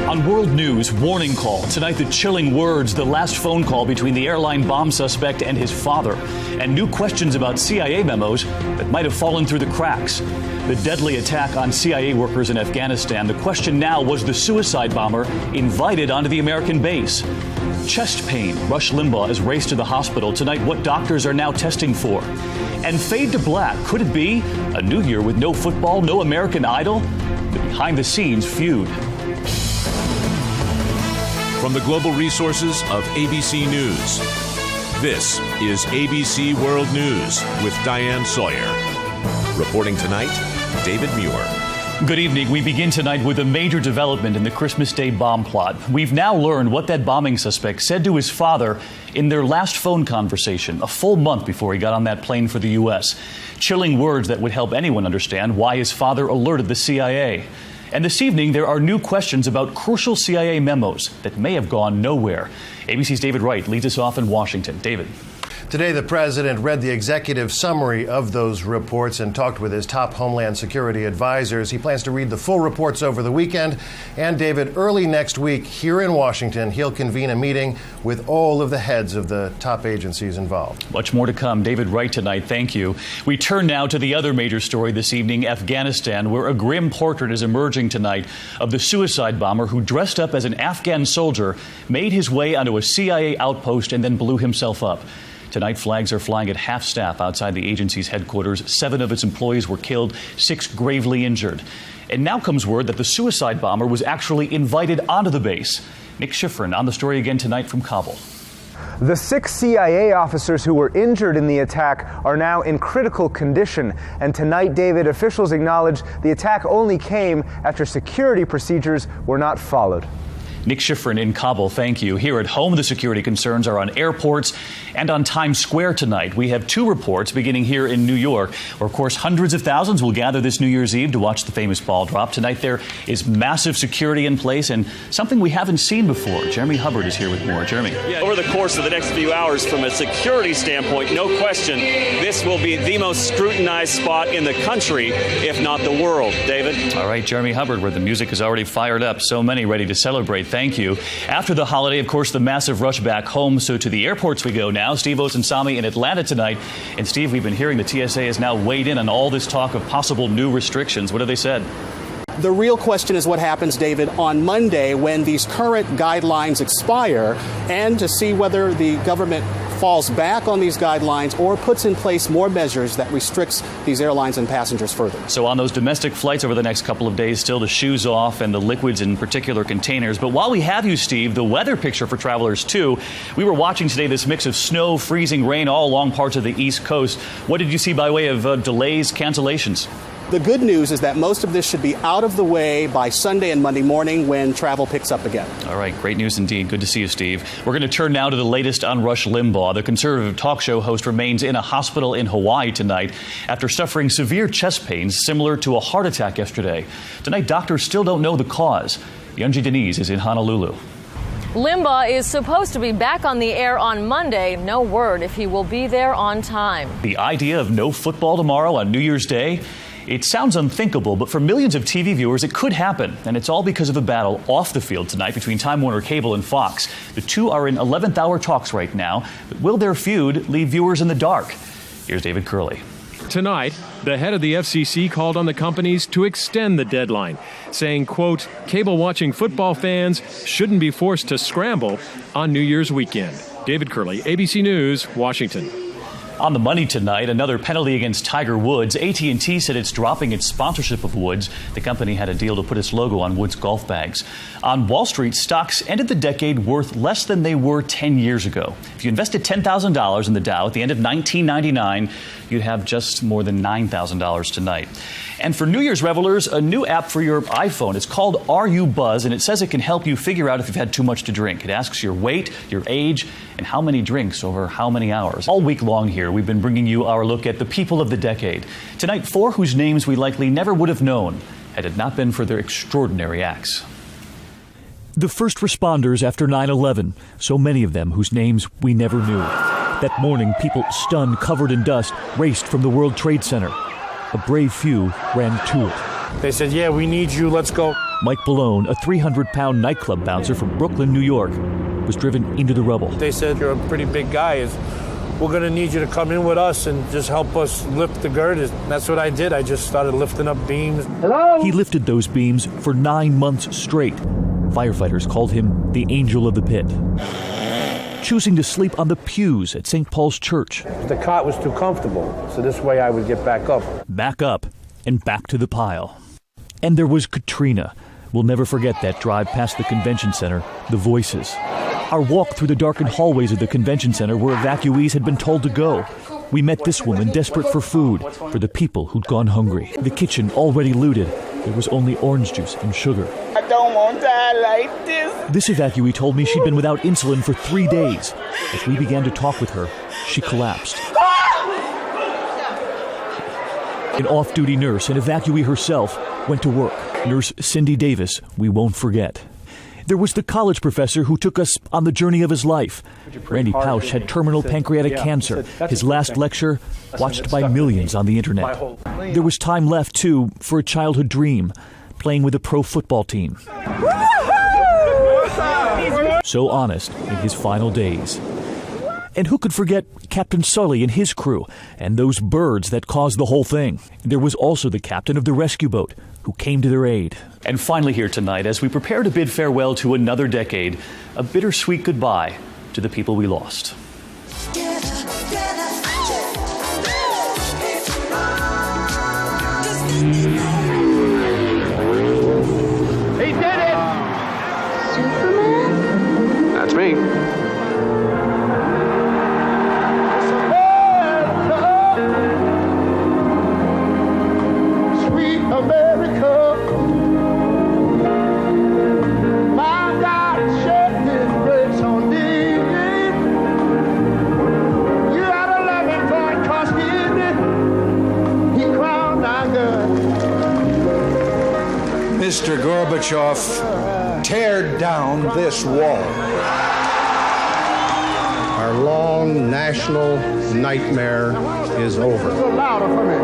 On World News, warning call. Tonight, the chilling words, the last phone call between the airline bomb suspect and his father. And new questions about CIA memos that might have fallen through the cracks. The deadly attack on CIA workers in Afghanistan. The question now, was the suicide bomber invited onto the American base? Chest pain. Rush Limbaugh has raced to the hospital. Tonight, what doctors are now testing for. And fade to black. Could it be a new year with no football, no American Idol? The behind-the-scenes feud. From the global resources of ABC News, this is ABC World News with Diane Sawyer. Reporting tonight, David Muir. Good evening. We begin tonight with a major development in the Christmas Day bomb plot. We've now learned what that bombing suspect said to his father in their last phone conversation, a full month before he got on that plane for the U.S. Chilling words that would help anyone understand why his father alerted the CIA. And this evening, there are new questions about crucial CIA memos that may have gone nowhere. ABC's David Wright leads us off in Washington. David. Today, the president read the executive summary of those reports and talked with his top Homeland Security advisors. He plans to read the full reports over the weekend. And, David, early next week here in Washington, he'll convene a meeting with all of the heads of the top agencies involved. Much more to come. David Wright tonight. Thank you. We turn now to the other major story this evening, Afghanistan, where a grim portrait is emerging tonight of the suicide bomber who dressed up as an Afghan soldier, made his way onto a CIA outpost, and then blew himself up. Tonight, flags are flying at half-staff outside the agency's headquarters. 7 of its employees were killed, 6 gravely injured. And now comes word that the suicide bomber was actually invited onto the base. Nick Schifrin on the story again tonight from Kabul. The 6 CIA officers who were injured in the attack are now in critical condition. And tonight, David, officials acknowledged the attack only came after security procedures were not followed. Nick Schifrin in Kabul, thank you. Here at home, the security concerns are on airports and on Times Square tonight. We have 2 reports beginning here in New York, where, of course, hundreds of thousands will gather this New Year's Eve to watch the famous ball drop. Tonight, there is massive security in place and something we haven't seen before. Jeremy Hubbard is here with more. Jeremy. Yeah, over the course of the next few hours, from a security standpoint, no question, this will be the most scrutinized spot in the country, if not the world. David? All right, Jeremy Hubbard, where the music is already fired up. So many ready to celebrate. Thank you. After the holiday, of course, the massive rush back home. So to the airports we go now. Steve Osunsami in Atlanta tonight. And Steve, we've been hearing the TSA has now weighed in on all this talk of possible new restrictions. What have they said? The real question is what happens, David, on Monday when these current guidelines expire, and to see whether the government falls back on these guidelines or puts in place more measures that restricts these airlines and passengers further. So on those domestic flights over the next couple of days, still the shoes off and the liquids in particular containers. But while we have you, Steve, the weather picture for travelers, too. We were watching today this mix of snow, freezing rain all along parts of the East Coast. What did you see by way of delays, cancellations? The good news is that most of this should be out of the way by Sunday and Monday morning when travel picks up again. All right, great news indeed. Good to see you, Steve. We're going to turn now to the latest on Rush Limbaugh. The conservative talk show host remains in a hospital in Hawaii tonight after suffering severe chest pains similar to a heart attack yesterday. Tonight, doctors still don't know the cause. Yunji Denise is in Honolulu. Limbaugh is supposed to be back on the air on Monday. No word if he will be there on time. The idea of no football tomorrow on New Year's Day? It sounds unthinkable, but for millions of TV viewers, it could happen. And it's all because of a battle off the field tonight between Time Warner Cable and Fox. The two are in 11th hour talks right now. But will their feud leave viewers in the dark? Here's David Curley. Tonight, the head of the FCC called on the companies to extend the deadline, saying, quote, cable-watching football fans shouldn't be forced to scramble on New Year's weekend. David Curley, ABC News, Washington. On the money tonight, another penalty against Tiger Woods. AT&T said it's dropping its sponsorship of Woods. The company had a deal to put its logo on Woods golf bags. On Wall Street, stocks ended the decade worth less than they were 10 years ago. If you invested $10,000 in the Dow at the end of 1999, you'd have just more than $9,000 tonight. And for New Year's revelers, a new app for your iPhone. It's called Are You Buzz, and it says it can help you figure out if you've had too much to drink. It asks your weight, your age, and how many drinks over how many hours. All week long here, we've been bringing you our look at the people of the decade. Tonight, 4 whose names we likely never would have known had it not been for their extraordinary acts. The first responders after 9/11, so many of them whose names we never knew. That morning, people stunned, covered in dust, raced from the World Trade Center. A brave few ran to it. They said, yeah, we need you, let's go. Mike Ballone, a 300-pound nightclub bouncer from Brooklyn, New York, was driven into the rubble. They said, "You're a pretty big guy. We're going to need you to come in with us and just help us lift the girders." That's what I did. I just started lifting up beams. Hello? He lifted those beams for 9 months straight. Firefighters called him the angel of the pit. Choosing to sleep on the pews at St. Paul's Church. The cot was too comfortable, so this way I would get back up. Back up and back to the pile. And there was Katrina. We'll never forget that drive past the convention center, the voices. Our walk through the darkened hallways of the convention center where evacuees had been told to go. We met this woman desperate for food, for the people who'd gone hungry. The kitchen already looted. There was only orange juice and sugar. I don't want to die like this. This evacuee told me she'd been without insulin for 3 days. As we began to talk with her, she collapsed. An off-duty nurse, an evacuee herself, went to work. Nurse Cindy Davis, we won't forget. There was the college professor who took us on the journey of his life. Randy Pausch had terminal pancreatic cancer. His last lecture, watched by millions on the internet. There was time left, too, for a childhood dream, playing with a pro football team. So honest in his final days. And who could forget Captain Sully and his crew, and those birds that caused the whole thing? There was also the captain of the rescue boat, who came to their aid. And finally here tonight, as we prepare to bid farewell to another decade, a bittersweet goodbye to the people we lost. He did it! Superman? That's me. America, my God shed his grace on thee. You ought to love him for it, 'cause he crowned our God. Mr. Gorbachev, tear down this wall. Our long national nightmare is over. A little louder for me.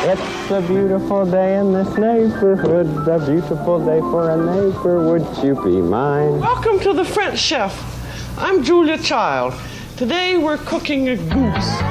It's a beautiful day in this neighborhood, a beautiful day for a neighbor. Would you be mine? Welcome to the French Chef. I'm Julia Child. Today we're cooking a goose.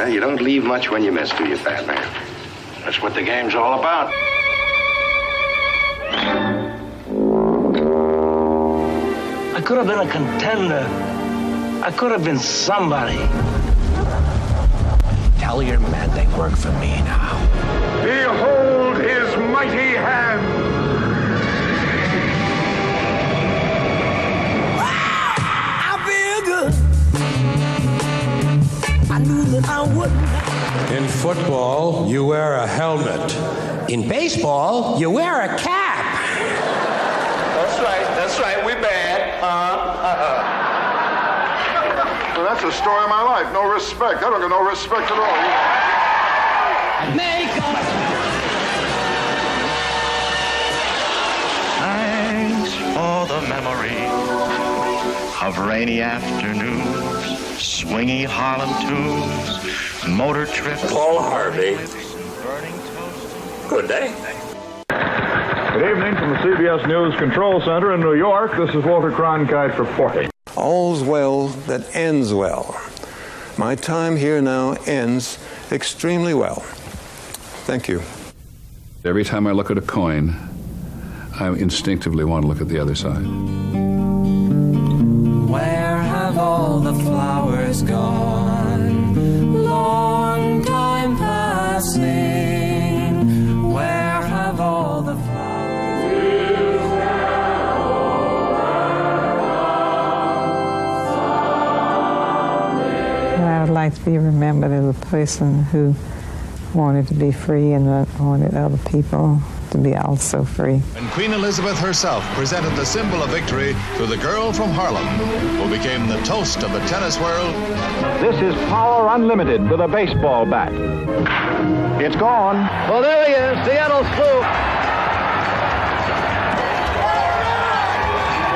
You don't leave much when you miss, do you, fat man? That's what the game's all about. I could have been a contender. I could have been somebody. Tell your men they work for me now. Behold his mighty hand. I feel good. I knew that I would. In football, you wear a helmet. In baseball, you wear a cap. That's right, we bad. Well, that's the story of my life. No respect. I don't get no respect at all. Make us. Thanks for the memory of rainy afternoons, swingy Harlem tunes, motor trips. Paul Harvey. Good day. Good evening from the CBS News Control Center in New York. This is Walter Cronkite reporting. All's well that ends well. My time here now ends extremely well. Thank you. Every time I look at a coin, I instinctively want to look at the other side. Where have all the flowers gone? Long time passing. Where have all the flowers I would like to be remembered as a person who wanted to be free and wanted other people to be also free. And Queen Elizabeth herself presented the symbol of victory to the girl from Harlem, who became the toast of the tennis world. This is Power Unlimited with a baseball bat. It's gone. Well, there he is, Seattle's Clue.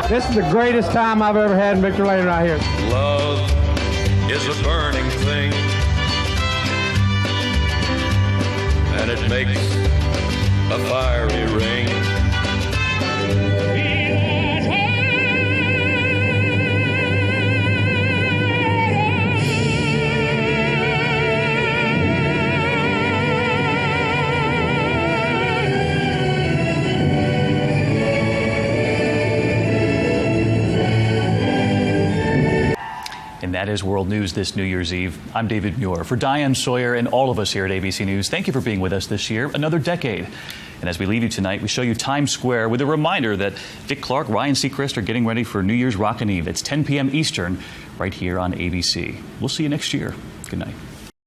This is the greatest time I've ever had in Victory Lane right here. Love is a burning thing, and it makes a fiery ring. And that is World News this New Year's Eve. I'm David Muir. For Diane Sawyer and all of us here at ABC News, thank you for being with us this year, another decade. And as we leave you tonight, we show you Times Square with a reminder that Dick Clark, Ryan Seacrest are getting ready for New Year's Rockin' Eve. It's 10 p.m. Eastern right here on ABC. We'll see you next year. Good night.